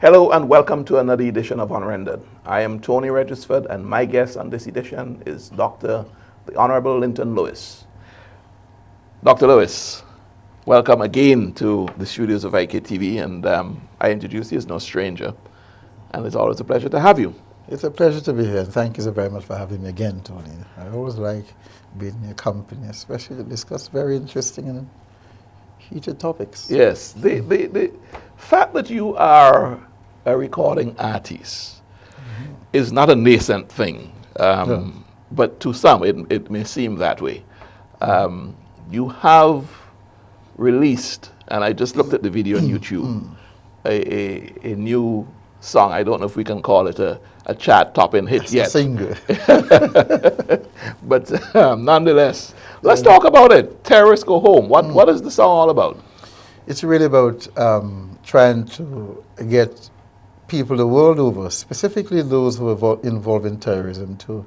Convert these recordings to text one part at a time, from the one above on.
Hello and welcome to another edition of Unrendered. I am Tony Regisford and my guest on this edition is Dr. the Honorable Linton Lewis. Dr. Lewis, welcome again to the studios of IKTV, and I introduce you as no stranger, and it's always a pleasure to have you. It's a pleasure to be here, and thank you so very much for having me again, Tony. I always like being in your company, especially to discuss very interesting and heated topics. Yes, the fact that you are a recording artist is not a nascent thing, No. but to some it may seem that way. You have released, and I just looked at the video on YouTube, a new song. I don't know if we can call it a chart-topping hit It's yet. a singer. But nonetheless, let's talk about it. Terrorists Go Home. What is the song all about? It's really about trying to get people the world over, specifically those who are involved in terrorism, to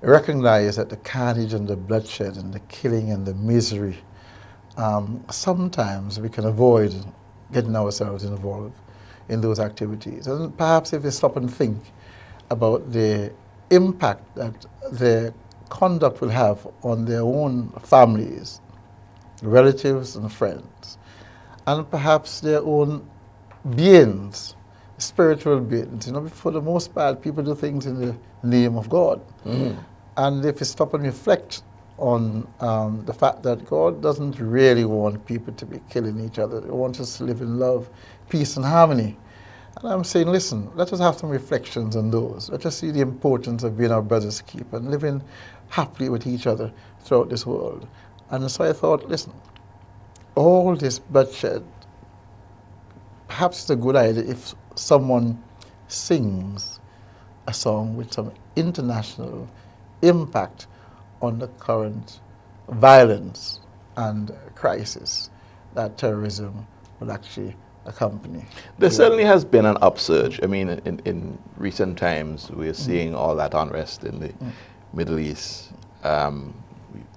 recognize that the carnage and the bloodshed and the killing and the misery, sometimes we can avoid getting ourselves involved in those activities. And perhaps if we stop and think about the impact that their conduct will have on their own families, relatives and friends, and perhaps their own beings, spiritual beings. You know, for the most part, people do things in the name of God. And if you stop and reflect on the fact that God doesn't really want people to be killing each other, He wants us to live in love, peace and harmony. And I'm saying, listen, let us have some reflections on those. Let us see the importance of being our brother's keeper and living happily with each other throughout this world. And so I thought, listen, all this bloodshed, perhaps it's a good idea if someone sings a song with some international impact on the current violence and crisis that terrorism will actually accompany. There certainly has been an upsurge. I mean, in recent times, we're seeing all that unrest in the Middle East.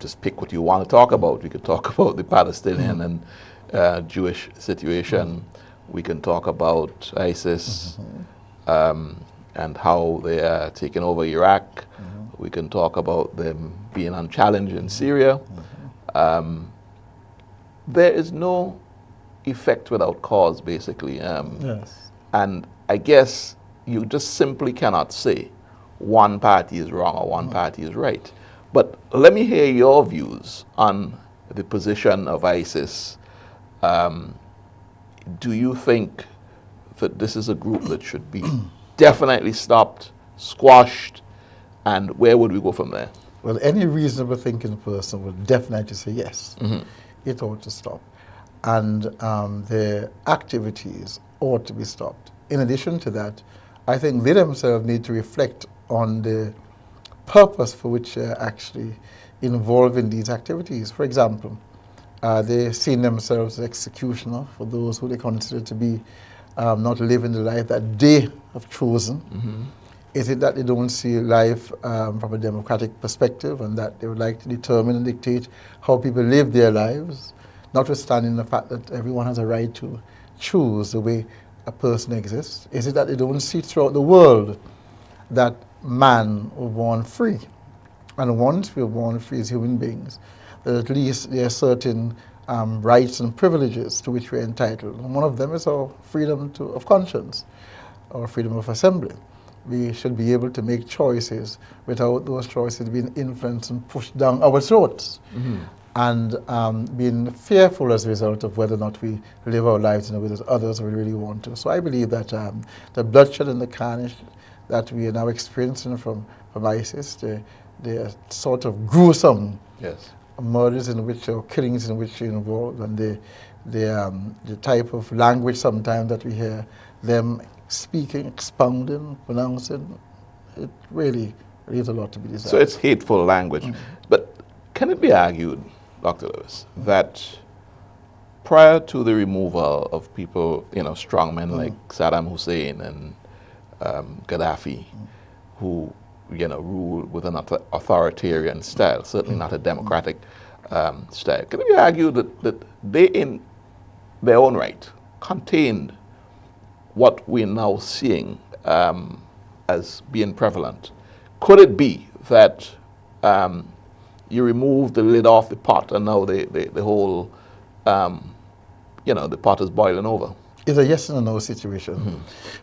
Just pick what you want to talk about. We could talk about the Palestinian and Jewish situation. We can talk about ISIS and how they are taking over Iraq. We can talk about them being unchallenged in Syria. There is no effect without cause, basically. Yes. And I guess you just simply cannot say one party is wrong or one party is right. But let me hear your views on the position of ISIS. Do you think that this is a group that should be definitely stopped, squashed, and where would we go from there? Well, any reasonable thinking person would definitely say yes, it ought to stop. And their activities ought to be stopped. In addition to that, I think they themselves need to reflect on the purpose for which they're actually involved in these activities. For example, they see themselves as executioner for those who they consider to be not living the life that they have chosen. Is it that they don't see life from a democratic perspective and that they would like to determine and dictate how people live their lives, notwithstanding the fact that everyone has a right to choose the way a person exists? Is it that they don't see throughout the world that man was born free? And once we're born free as human beings, that at least there are certain rights and privileges to which we're entitled. And one of them is our freedom of conscience, our freedom of assembly. We should be able to make choices without those choices being influenced and pushed down our throats. And being fearful as a result of whether or not we live our lives in a way that others will really want to. So I believe that the bloodshed and the carnage that we are now experiencing from ISIS, the sort of gruesome murders in which, or killings in which you're involved, and the type of language sometimes that we hear them speaking, expounding, pronouncing, it really leaves a lot to be desired. So it's hateful language. But can it be argued, Dr. Lewis, that prior to the removal of people, strong men like Saddam Hussein and Gaddafi, who, ruled with an authoritarian style, certainly not a democratic style, can it be argued that they, in their own right, contained what we're now seeing as being prevalent, could it be that you remove the lid off the pot and now the whole, the pot is boiling over? It's a yes and a no situation.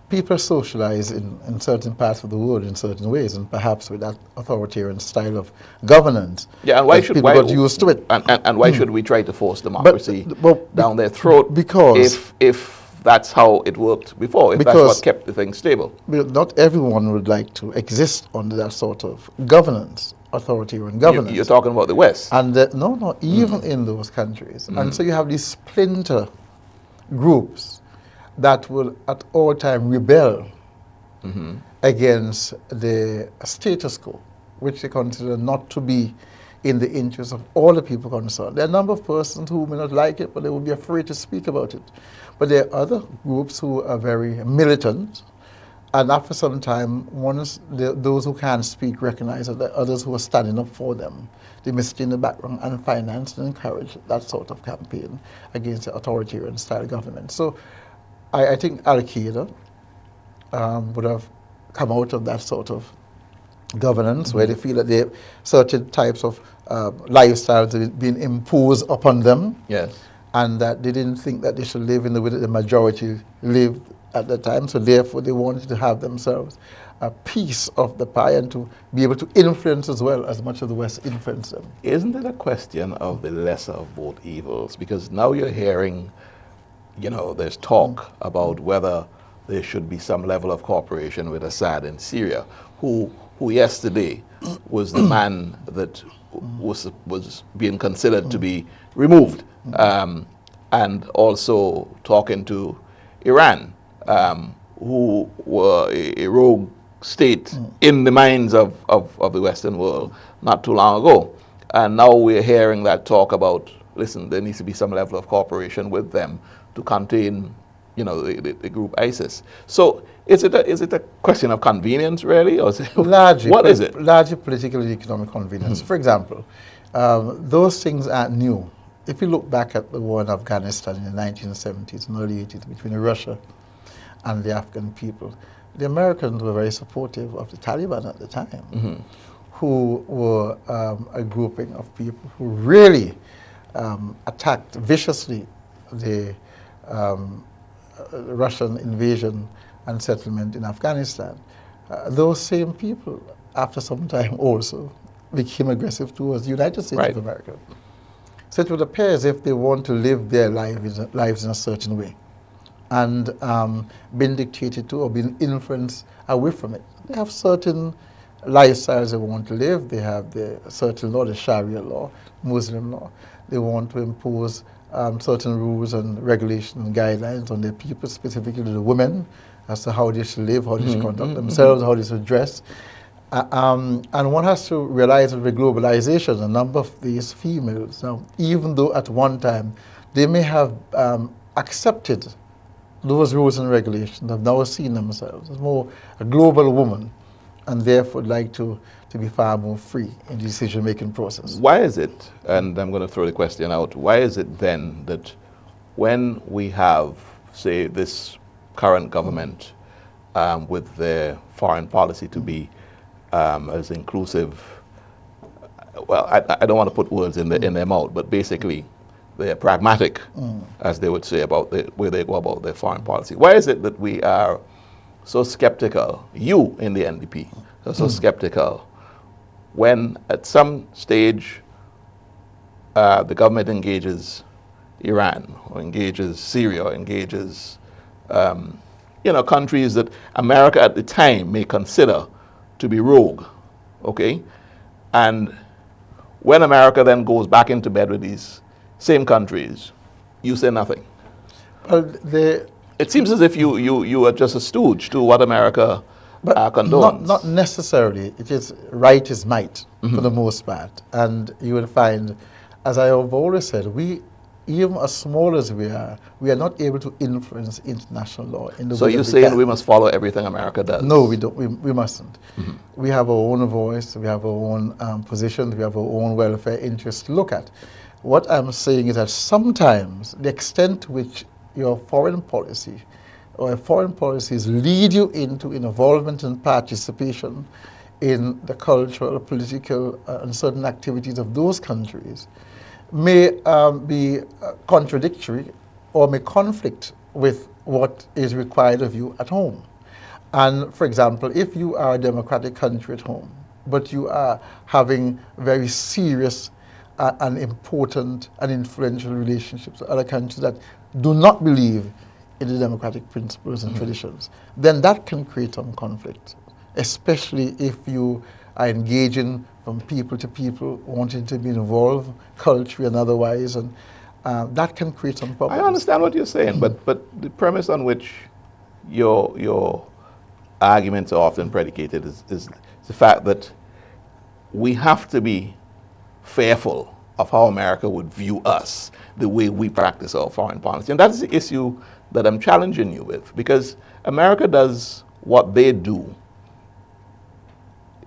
People socialize in certain parts of the world in certain ways, and perhaps with that authoritarian style of governance. Yeah, and why should people got used to it? And why should we try to force democracy down their throat? Because if that's how it worked before, if that's what kept the thing stable. Not everyone would like to exist under that sort of governance, authoritarian governance. You're talking about the West. And no, even in those countries. And so you have these splinter groups that will at all time rebel against the status quo, which they consider not to be in the interest of all the people concerned. There are a number of persons who may not like it, but they will be afraid to speak about it. But there are other groups who are very militant, and after some time, those who can't speak recognize that there are others who are standing up for them. They may stay in the background and finance and encourage that sort of campaign against the authoritarian style government. So I think Al-Qaeda would have come out of that sort of governance where they feel that certain types of lifestyles have been imposed upon them. Yes. And that they didn't think that they should live in the way that the majority lived at the time. So therefore they wanted to have themselves a piece of the pie and to be able to influence as well as much as the West influenced them. Isn't it a question of the lesser of both evils? Because now you're hearing, there's talk about whether there should be some level of cooperation with Assad in Syria, who yesterday was the man that was being considered to be removed, and also talking to Iran, who were a rogue state in the minds of the Western world not too long ago. And now we're hearing that talk about, listen, there needs to be some level of cooperation with them to contain, the group ISIS. So is it a question of convenience, really, or what is it? Largely political and economic convenience. For example, those things aren't new. If you look back at the war in Afghanistan in the 1970s and early 80s between Russia and the Afghan people, the Americans were very supportive of the Taliban at the time, who were a grouping of people who really attacked viciously the Russian invasion and settlement in Afghanistan. Those same people, after some time also, became aggressive towards the United States of America. So it would appear as if they want to live their lives in a certain way and been dictated to or been influenced away from it. They have certain lifestyles they want to live. They have the certain law, the Sharia law, Muslim law. They want to impose certain rules and regulations and guidelines on their people, specifically the women, as to how they should live, how they should conduct themselves, how they should dress. And one has to realize that with globalization, a number of these females, now, even though at one time they may have accepted those rules and regulations, have now seen themselves as more a global woman, and therefore like to be far more free in the decision-making process. Why is it, and I'm going to throw the question out, why is it then that when we have, say, this current government with their foreign policy to be as inclusive, well, I don't want to put words in their mouth, but basically they're pragmatic, as they would say, about the way they go about their foreign policy. Why is it that we are so skeptical, you in the NDP are so skeptical, when at some stage the government engages Iran or engages Syria or engages countries that America at the time may consider to be rogue, okay? And when America then goes back into bed with these same countries, you say nothing. Well, it seems as if you are just a stooge to what America condones. Not necessarily. It is right is might for the most part. And you will find, as I have always said, even as small as we are not able to influence international law in the way. So you're saying we must follow everything America does? No, we don't. We mustn't. We have our own voice. We have our own positions. We have our own welfare interests to look at. What I'm saying is that sometimes the extent to which your foreign policy or foreign policies lead you into involvement and participation in the cultural, political, and certain activities of those countries, may be contradictory or may conflict with what is required of you at home. And for example, if you are a democratic country at home, but you are having very serious and important and influential relationships with other countries that do not believe in the democratic principles and traditions, then that can create some conflict, especially if you are engaging from people to people, wanting to be involved culturally and otherwise, and that can create some problems. I understand what you're saying, but the premise on which your arguments are often predicated is the fact that we have to be fearful of how America would view us, the way we practice our foreign policy. And that's the issue that I'm challenging you with, because America does what they do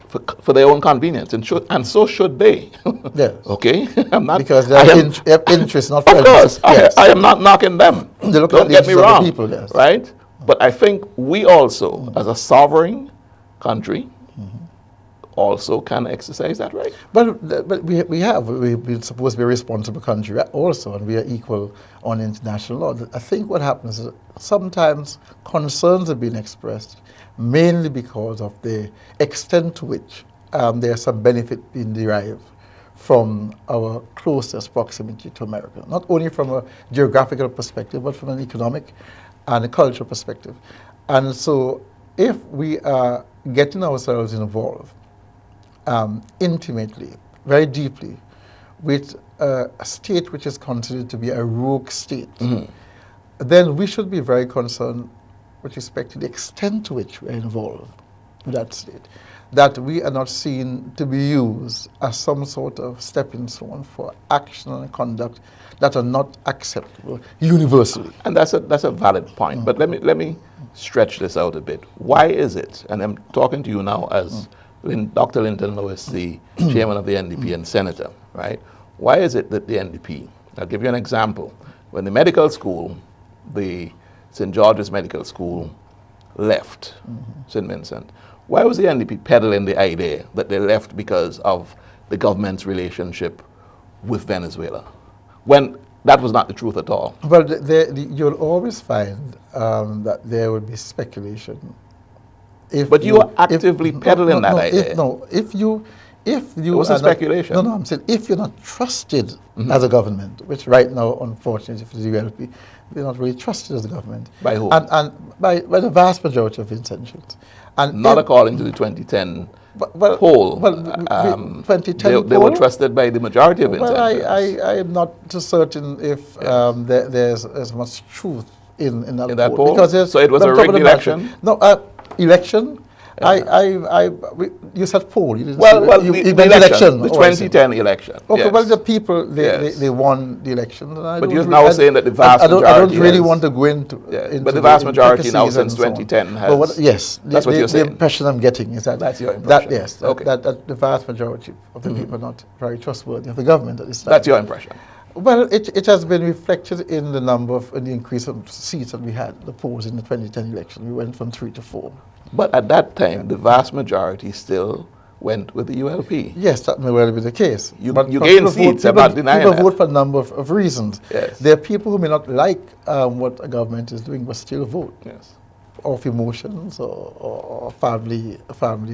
for their own convenience, and so should they. Yes. Okay? I'm not, because they have interests, not of friends. course, Yes. I am not knocking them. They look Don't at the get me interests of the wrong. people, yes. Right? But I think we also, as a sovereign country, also can exercise that right. But we're supposed to be a responsible country also, and we are equal on international law. I think what happens is sometimes concerns are being expressed mainly because of the extent to which there's some benefit being derived from our closest proximity to America, not only from a geographical perspective, but from an economic and a cultural perspective. And so if we are getting ourselves involved intimately, very deeply, with a state which is considered to be a rogue state, then we should be very concerned with respect to the extent to which we are involved with that state, that we are not seen to be used as some sort of stepping stone for action and conduct that are not acceptable universally. And that's a valid point. But let me stretch this out a bit. Why is it, and I'm talking to you now as Dr. Linton Lewis, the chairman of the NDP and senator, right? Why is it that the NDP, I'll give you an example. When the medical school, the St. George's Medical School left St. Vincent, why was the NDP peddling the idea that they left because of the government's relationship with Venezuela, when that was not the truth at all? Well, you'll always find that there will be speculation. But you are actively peddling that idea. If you it wasn't speculation. I'm saying if you're not trusted as a government, which right now, unfortunately for the ULP, we're not really trusted as a government. By who? And by the vast majority of intentions. And not according to the 2010 poll. 2010 they were trusted by the majority of intentions. Well, I am not too certain if there's as much truth in that poll. Because so it was a rigged election? No, election. You said poll. You didn't the election, the 2010 election. Okay, yes. well, the people, they won the election. But you're now saying that the vast majority I don't really want to go into but the vast majority now since 2010 has... yes, that's what you're saying. The impression I'm getting is that... That's your impression. That the vast majority of the people are not very trustworthy of the government at this time. That's your impression. Well, it has been reflected in the number of, in the increase of seats that we had, the polls in the 2010 election. We went from 3 to 4. But at that time, the vast majority still went with the ULP. Yes, that may well be the case. You gain seats, I'm not denying that. People vote for a number of reasons. Yes. There are people who may not like what a government is doing, but still vote. Yes. Of emotions or family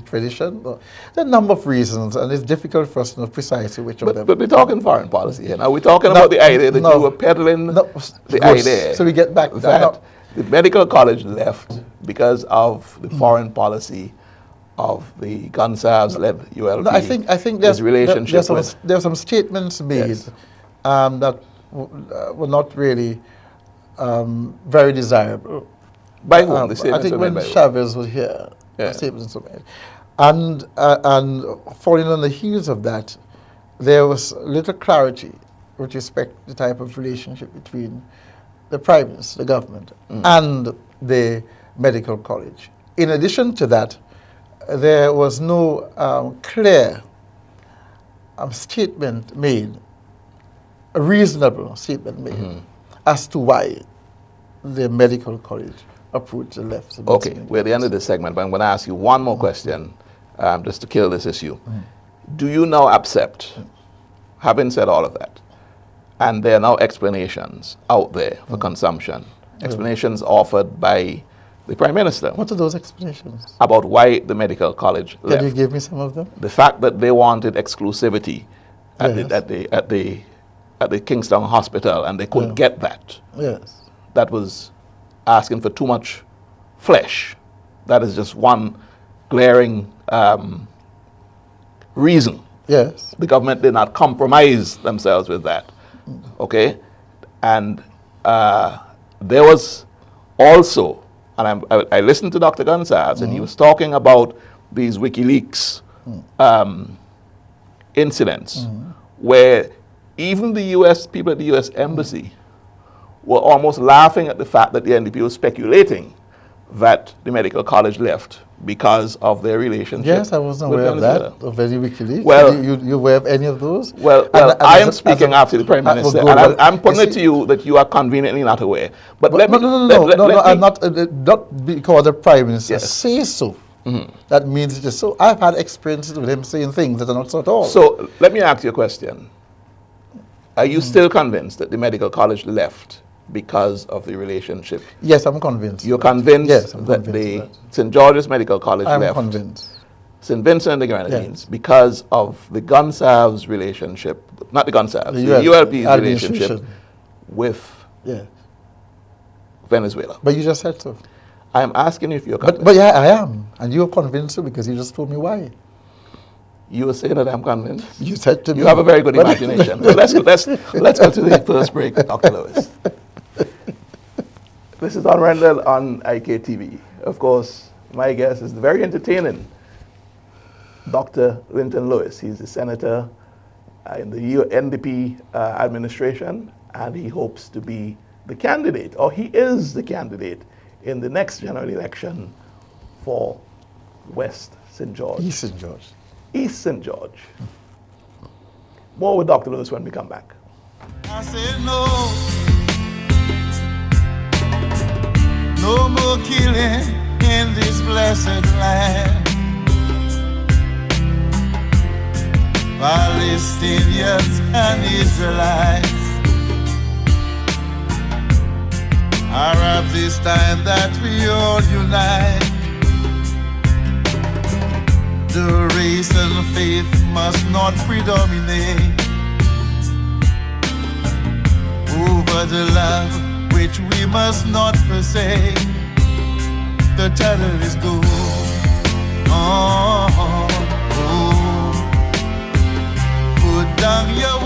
tradition. There are a number of reasons, and it's difficult for us to know precisely which of them. But we're talking foreign policy here. Now we're talking about the idea that you were peddling the idea. So we get back to that. The medical college left because of the foreign policy of the Gonsalves-led ULP. No, I think there's some statements made that were not really very desirable. By whom? I think when Chavez was here, statements were made. And following on the heels of that, there was little clarity with respect to the type of relationship between the Prime Minister, the government, and the medical college. In addition to that, there was no clear statement made, a reasonable statement made, as to why the medical college approach the left. So Okay, we're at the end of this segment, but I'm going to ask you one more question, just to kill this issue. Do you now accept, having said all of that, and there are now explanations out there for consumption, explanations offered by the Prime Minister What are those explanations? about why the medical college Can left? you give me some of them? The fact that they wanted exclusivity at, Yes. at the Kingston Hospital, and they couldn't get that. Yes. That was asking for too much flesh. That is just one glaring reason. Yes. The government did not compromise themselves with that. Okay? And there was also, and I listened to Dr. Gonsalves, and he was talking about these WikiLeaks incidents where even the US, people at the US Embassy were almost laughing at the fact that the NDP was speculating that the medical college left because of their relationship. Yes, I wasn't with aware of that, Venezuela. of any WikiLeaks. Well- you aware of any of those? Well, And I as am a- speaking after the Prime Minister, good, and well, I'm putting you it to you that you are conveniently not aware. But let No, me... no, let- let me- I'm not because the Prime Minister Yes. says so. That means it is so. I've had experiences with him saying things that are not so at all. So let me ask you a question. Are you still convinced that the medical college left because of the relationship? Yes, I'm convinced. You're convinced Yes, I'm that convinced the of that. St. George's Medical College I'm left convinced. St. Vincent and the Grenadines because of the Gonsalves relationship, not the Gonsalves, the ULP's administration. relationship with Yeah. Venezuela. But you just said so. I'm asking you if you're convinced. But yeah, I am. And you're convinced so because you just told me why. You were saying that I'm convinced. You said to me. You have a very good imagination. So let's go to the first break, Dr. Lewis. This is Unrendered on IKTV. Of course, my guest is the very entertaining Dr. Linton Lewis. He's the senator in the NDP administration, and he hopes to be the candidate, or he is the candidate, in the next general election for West St. George. East St. George. East St. George. More with Dr. Lewis when we come back. I said no, no more killing in this blessed land. Palestinians and Israelites, Arabs, it's time that we all unite. The race and faith must not predominate over the love which we must not forsake. The terrorists go on. Put down your